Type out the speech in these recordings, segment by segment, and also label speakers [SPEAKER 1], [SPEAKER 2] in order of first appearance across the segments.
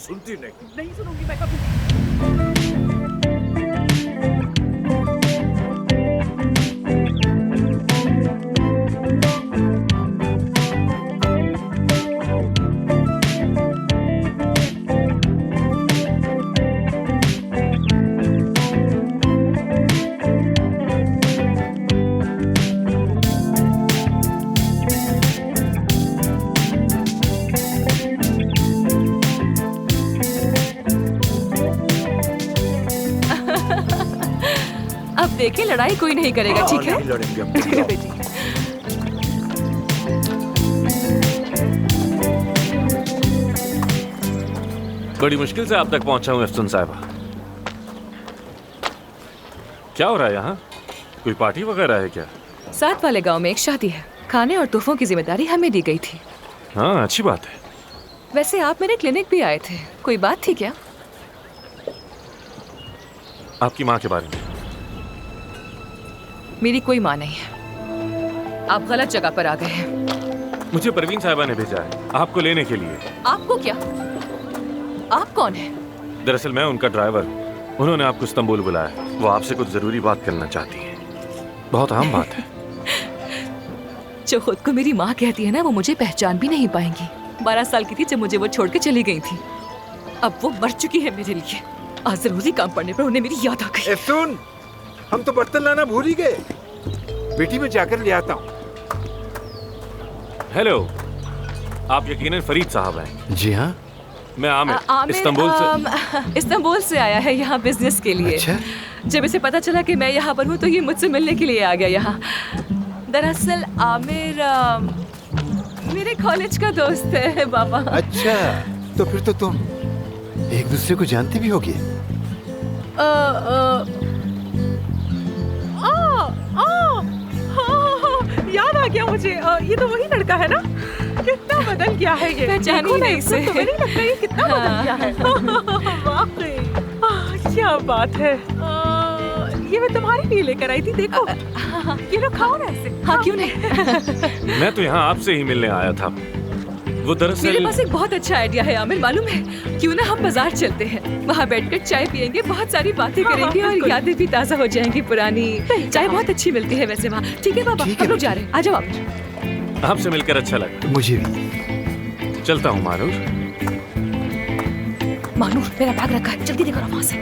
[SPEAKER 1] सुनती नहीं।
[SPEAKER 2] नहीं सुनूंगी मैं कभी। अब देखिए लड़ाई कोई नहीं करेगा, ठीक है?
[SPEAKER 1] नहीं लड़ेंगे अब।
[SPEAKER 2] बेटी
[SPEAKER 3] बड़ी मुश्किल से आप तक पहुंचा हूं एफसन साहिबा। क्या हो रहा है यहाँ? कोई पार्टी वगैरह है क्या?
[SPEAKER 2] साथ वाले गांव में एक शादी है। खाने और तोहफों की जिम्मेदारी हमें दी गई थी।
[SPEAKER 3] हाँ, अच्छी बात है।
[SPEAKER 2] वैसे आप मेरे क्लिनिक भी आए थे, कोई बात थी क्या?
[SPEAKER 3] आपकी माँ के बारे में।
[SPEAKER 2] मेरी कोई माँ नहीं है। आप गलत जगह पर आ गए हैं।
[SPEAKER 3] मुझे परवीन साहिबा ने भेजा है आपको लेने के लिए।
[SPEAKER 2] आपको क्या? आप कौन है?
[SPEAKER 3] दरअसल मैं उनका ड्राइवर हूँ। उन्होंने आपको इस्तांबुल बुलाया। वो आपसे कुछ जरूरी बात करना चाहती है। बहुत अहम बात है।
[SPEAKER 2] जो खुद को मेरी माँ कहती है ना, वो मुझे पहचान भी नहीं पाएंगी। 12 साल की थी जब मुझे वो छोड़ के चली गई थी। अब वो मर चुकी है मेरे लिए। आज जरूरी काम पड़ने पर उन्हें मेरी याद आ गई।
[SPEAKER 1] ए सुन, हम तो बर्तन लाना भूल ही गए। बेटी मैं जाकर ले आता हूँ।
[SPEAKER 3] हेलो, आप यकीनन फरीद साहब हैं।
[SPEAKER 4] जी हाँ।
[SPEAKER 3] मैं आमिर
[SPEAKER 2] इस्तांबुल से आया है यहाँ बिजनेस के लिए।
[SPEAKER 4] अच्छा।
[SPEAKER 2] जब इसे पता चला कि मैं यहाँ पर हूँ तो ये मुझसे मिलने के लिए आ गया यहाँ। दरअसल आमिर मेरे कॉलेज का दोस्त है बाबा।
[SPEAKER 4] अच्छा, तो फिर तो तुम एक दूसरे को जानती भी होगी।
[SPEAKER 5] याद आ गया मुझे। ये तो वही लड़का है ना? कितना बदल गया है ये।
[SPEAKER 2] पहचान ही नहीं इसे।
[SPEAKER 5] तुम्हें नहीं लगता ये कितना बदल गया है? वाकई क्या बात है। ये मैं तुम्हारे लिए लेकर आई थी, देखो। ये लो, खाओ ना ऐसे।
[SPEAKER 2] हाँ, क्यों नहीं?
[SPEAKER 3] मैं तो यहाँ आपसे ही मिलने आया था। वो दरअसल
[SPEAKER 2] मेरे पास एक बहुत अच्छा आइडिया है आमिर, मालूम है? क्यों ना हम बाजार चलते हैं, वहाँ बैठकर चाय पियेंगे, बहुत सारी बातें करेंगे और यादें भी ताज़ा हो जाएंगी पुरानी। चाय बहुत अच्छी मिलती है वैसे वहाँ। ठीक है बाबा, हम लोग जा रहे हैं। आ जाओ आप।
[SPEAKER 3] आपसे मिलकर अच्छा लगा।
[SPEAKER 4] मुझे भी।
[SPEAKER 3] चलता हूँ मानूर।
[SPEAKER 2] मानूर, मेरा बैग रखा है, जल्दी देखो वहाँ से।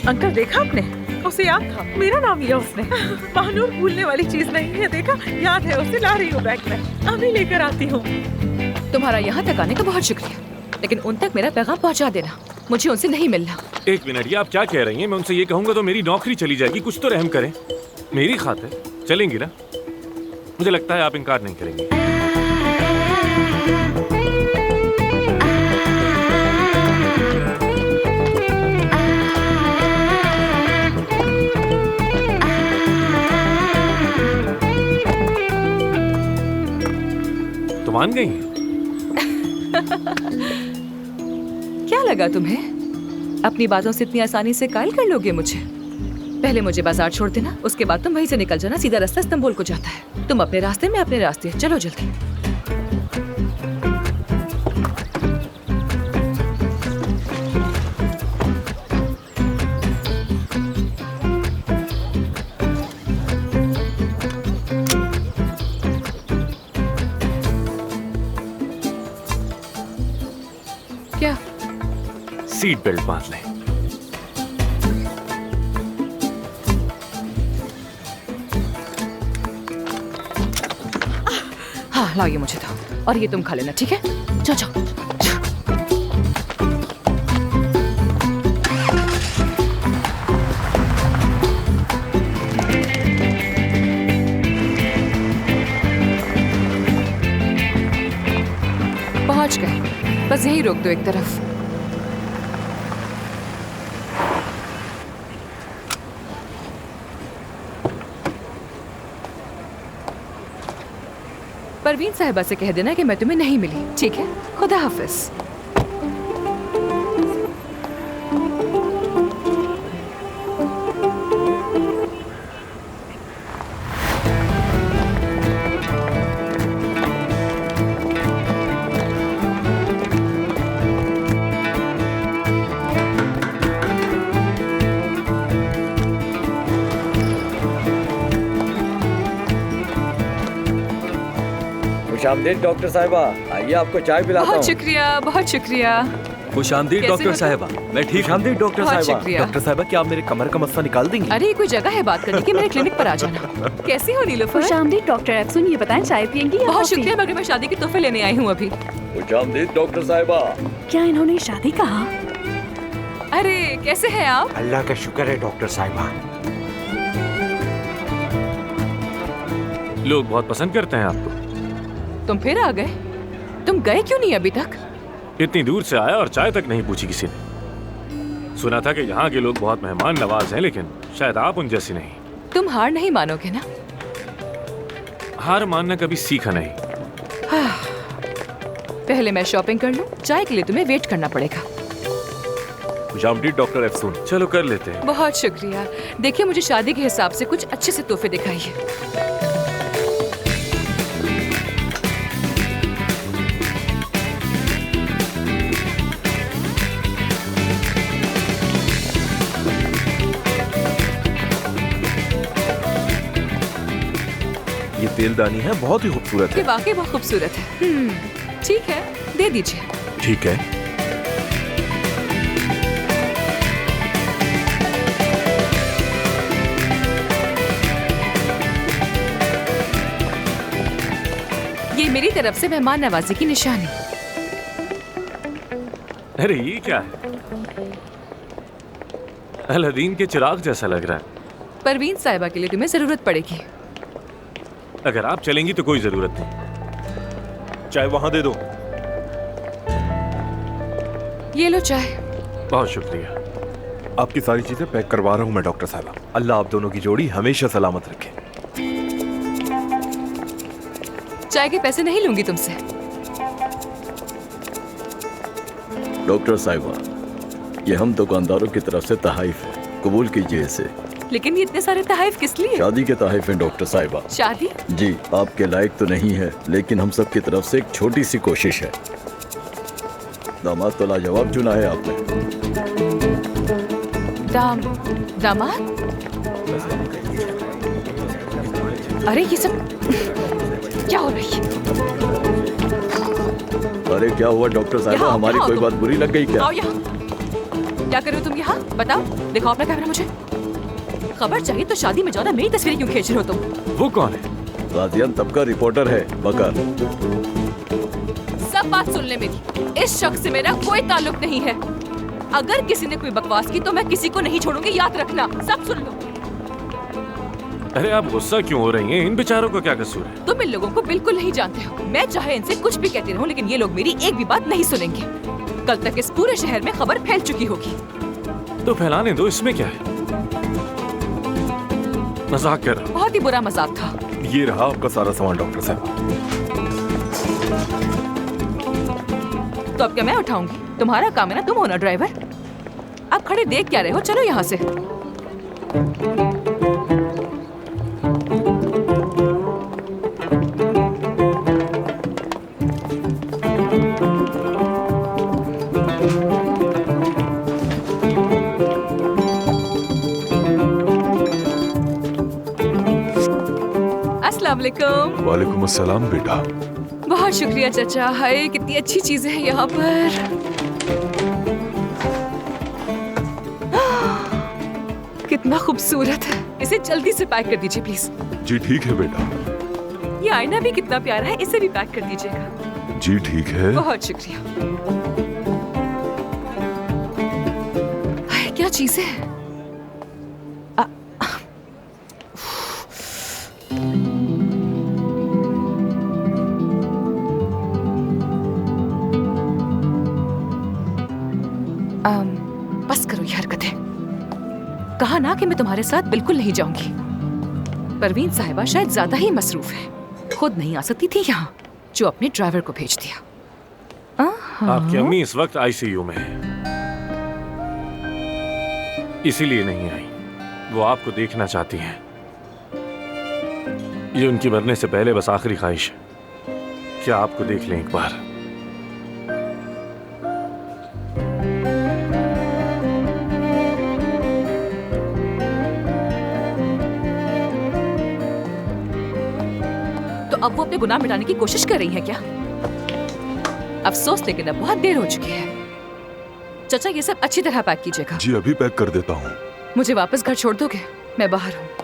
[SPEAKER 5] अंकल देखा आपने? उसे याद था, मेरा नाम लिया उसने। महानूर भूलने वाली चीज नहीं है, देखा? याद है उसे। ला रही हूँ बैग में, अभी लेकर आती हूँ।
[SPEAKER 2] तुम्हारा यहाँ तक आने का बहुत शुक्रिया, लेकिन उन तक मेरा पैगाम पहुँचा देना। मुझे उनसे नहीं मिलना।
[SPEAKER 3] एक मिनट, ये आप क्या कह रही हैं? मैं उनसे ये कहूँगा तो मेरी नौकरी चली जाएगी। कुछ तो रहम करें। मेरी खातिर चलेंगी ना? मुझे लगता है आप इनकार नहीं करेंगी। तो मान गई?
[SPEAKER 2] क्या लगा तुम्हें? अपनी बातों से इतनी आसानी से कायल कर लोगे मुझे? पहले मुझे बाजार छोड़ देना, उसके बाद तुम वहीं से निकल जाना। सीधा रास्ता इस्तांबुल को जाता है। तुम अपने रास्ते में, अपने रास्ते। चलो जल्दी। क्या?
[SPEAKER 3] सीट बेल्ट बांध लें।
[SPEAKER 2] हाँ, लाओ ये मुझे दो और ये तुम खा लेना, ठीक है? जाओ जाओ। पहुंच गए, बस यही रोक दो एक तरफ। परवीन साहिबा से कह देना कि मैं तुम्हें नहीं मिली, ठीक है? खुदा हाफिज।
[SPEAKER 6] खुशामदीद डॉक्टर साहिबा, आइए आपको चाय पिलाता
[SPEAKER 2] बहुत
[SPEAKER 6] हूँ।
[SPEAKER 2] शुक्रिया, बहुत शुक्रिया।
[SPEAKER 7] खुशामदीद
[SPEAKER 2] कैसे हो
[SPEAKER 7] डॉक्टर
[SPEAKER 2] तुम?
[SPEAKER 7] साहिबा, मैं ठीक हूँ।
[SPEAKER 6] खुशामदीद डॉक्टर
[SPEAKER 2] बहुत
[SPEAKER 6] साहिबा।
[SPEAKER 2] शुक्रिया।
[SPEAKER 7] डॉक्टर साहिबा, क्या आप मेरे कमर का मसला निकाल देंगी?
[SPEAKER 2] अरे ये कोई जगह है बात करने की, मेरे क्लिनिक पर आ जाना। कैसी हो नीलोफर?
[SPEAKER 8] खुशामदीद डॉक्टर अफसून, ये बताएं चाय पियेंगी या
[SPEAKER 2] बहुत
[SPEAKER 8] कॉफी?
[SPEAKER 2] शुक्रिया, मगर मैं शादी के तोहफे लेने आई हूँ अभी।
[SPEAKER 6] खुशामदीद डॉक्टर साहिबा।
[SPEAKER 8] क्या इन्होंने शादी कहा?
[SPEAKER 2] अरे कैसे हैं आप?
[SPEAKER 9] अल्लाह का शुक्र है डॉक्टर साहिबा।
[SPEAKER 3] लोग बहुत पसंद करते हैं आपको।
[SPEAKER 2] तुम फिर आ गए? तुम गए क्यों नहीं अभी तक?
[SPEAKER 3] इतनी दूर से आया और चाय तक नहीं पूछी किसी ने। सुना था कि यहाँ के लोग बहुत मेहमान नवाज हैं, लेकिन शायद आप उन जैसी नहीं।
[SPEAKER 2] तुम हार नहीं मानोगे ना?
[SPEAKER 3] हार मानना कभी सीखा नहीं।
[SPEAKER 2] पहले मैं शॉपिंग कर लूं, चाय के लिए तुम्हें वेट करना पड़ेगा।
[SPEAKER 7] खुशामदीद डॉक्टर अफसून।
[SPEAKER 3] चलो कर लेते हैं।
[SPEAKER 2] बहुत शुक्रिया। देखिए मुझे शादी के हिसाब से कुछ अच्छे से तोहफे दिखाइए।
[SPEAKER 7] ये तेलदानी है, बहुत ही खूबसूरत
[SPEAKER 2] ये
[SPEAKER 7] है।
[SPEAKER 2] वाकई बहुत खूबसूरत है। ठीक है, दे दीजिए।
[SPEAKER 7] ठीक है।
[SPEAKER 2] ये मेरी तरफ से मेहमान नवाजी की निशानी।
[SPEAKER 3] अरे ये क्या है? अलादीन के चिराग जैसा लग रहा है।
[SPEAKER 2] परवीन साहिबा के लिए तुम्हें जरूरत पड़ेगी।
[SPEAKER 3] अगर आप चलेंगी तो कोई जरूरत नहीं।
[SPEAKER 7] चाय वहाँ दे दो।
[SPEAKER 2] ये लो चाय।
[SPEAKER 3] बहुत शुक्रिया।
[SPEAKER 7] आपकी सारी चीजें पैक करवा रहा हूँ मैं डॉक्टर साहिबा। अल्लाह आप दोनों की जोड़ी हमेशा सलामत रखे।
[SPEAKER 2] चाय के पैसे नहीं लूंगी तुमसे।
[SPEAKER 6] डॉक्टर साहिबा, ये हम दुकानदारों की तरफ से तहाइफ है, कबूल कीजिए इसे।
[SPEAKER 2] लेकिन ये इतने सारे तहाइफ किस लिए?
[SPEAKER 6] शादी के तहाइफ हैं डॉक्टर साहिबा।
[SPEAKER 2] शादी?
[SPEAKER 6] जी, आपके लायक तो नहीं है, लेकिन हम सब की तरफ से एक छोटी सी कोशिश है। दामाद तो लाजवाब चुना है आपने।
[SPEAKER 2] दामाद? अरे ये सब क्या हो रही है?
[SPEAKER 6] अरे क्या हुआ डॉक्टर साहिबा,
[SPEAKER 2] यहाँ,
[SPEAKER 6] हमारी
[SPEAKER 2] यहाँ
[SPEAKER 6] कोई
[SPEAKER 2] तो-
[SPEAKER 6] बात बुरी लग गई क्या?
[SPEAKER 2] आओ यहाँ। क्या कर रहे हो तुम यहाँ? बताओ, दिखाओ अपना कैमरा मुझे। खबर चाहिए तो शादी में जाओ ना, मेरी तस्वीरें क्यों खींच रहे हो तुम?
[SPEAKER 3] वो कौन है?
[SPEAKER 6] गाजियान तबका रिपोर्टर है, बकर।
[SPEAKER 2] सब बात सुन ले मेरी। इस शख्स से मेरा कोई ताल्लुक नहीं है। अगर किसी ने कोई बकवास की तो मैं किसी को नहीं छोड़ूंगी, याद रखना। सब सुन लो।
[SPEAKER 3] अरे आप गुस्सा क्यों हो रही हैं? इन बेचारों का क्या कसूर है?
[SPEAKER 2] तुम इन लोगों को बिल्कुल नहीं जानते हो। मैं चाहे इनसे कुछ भी कहती रहूं, लेकिन ये लोग मेरी एक भी बात नहीं सुनेंगे। कल तक इस पूरे शहर में खबर फैल चुकी होगी।
[SPEAKER 3] तो फैलाने दो, इसमें क्या है? मजाक कर रहा हूं।
[SPEAKER 2] बहुत ही बुरा मजाक था।
[SPEAKER 7] ये रहा आपका सारा सामान डॉक्टर साहिबा।
[SPEAKER 2] तो अब क्या मैं उठाऊंगी? तुम्हारा काम है ना, तुम हो ना ड्राइवर। अब खड़े देख क्या रहे हो? चलो यहाँ से। अस्सलाम वालेकुम।
[SPEAKER 7] वालेकुम अस्सलाम बेटा।
[SPEAKER 2] बहुत शुक्रिया चाचा। हाय कितनी अच्छी चीजें हैं यहाँ पर। कितना खूबसूरत है। इसे जल्दी से पैक कर दीजिए प्लीज।
[SPEAKER 7] जी ठीक है बेटा।
[SPEAKER 2] ये आईना भी कितना प्यारा है, इसे भी पैक कर दीजिएगा।
[SPEAKER 7] जी ठीक है।
[SPEAKER 2] बहुत शुक्रिया। हाय, क्या चीज है? बस करो ये हरकतें। कहा ना कि मैं तुम्हारे साथ बिल्कुल नहीं जाऊंगी। परवीन साहिबा शायद ज्यादा ही मसरूफ है, खुद नहीं आ सकती थी यहाँ, जो अपने ड्राइवर को भेज दिया।
[SPEAKER 3] आपकी अम्मी इस वक्त आईसीयू में है, इसीलिए नहीं आई। वो आपको देखना चाहती हैं। ये उनकी मरने से पहले बस आखिरी ख्वाहिश है, क्या आपको देख लें एक बार।
[SPEAKER 2] तो अब वो अपने गुनाह मिटाने की कोशिश कर रही है क्या? अफसोस, लेकिन अब बहुत देर हो चुकी है। चाचा, ये सब अच्छी तरह पैक कीजिएगा।
[SPEAKER 7] जी अभी पैक कर देता हूँ।
[SPEAKER 2] मुझे वापस घर छोड़ दोगे? मैं बाहर हूँ।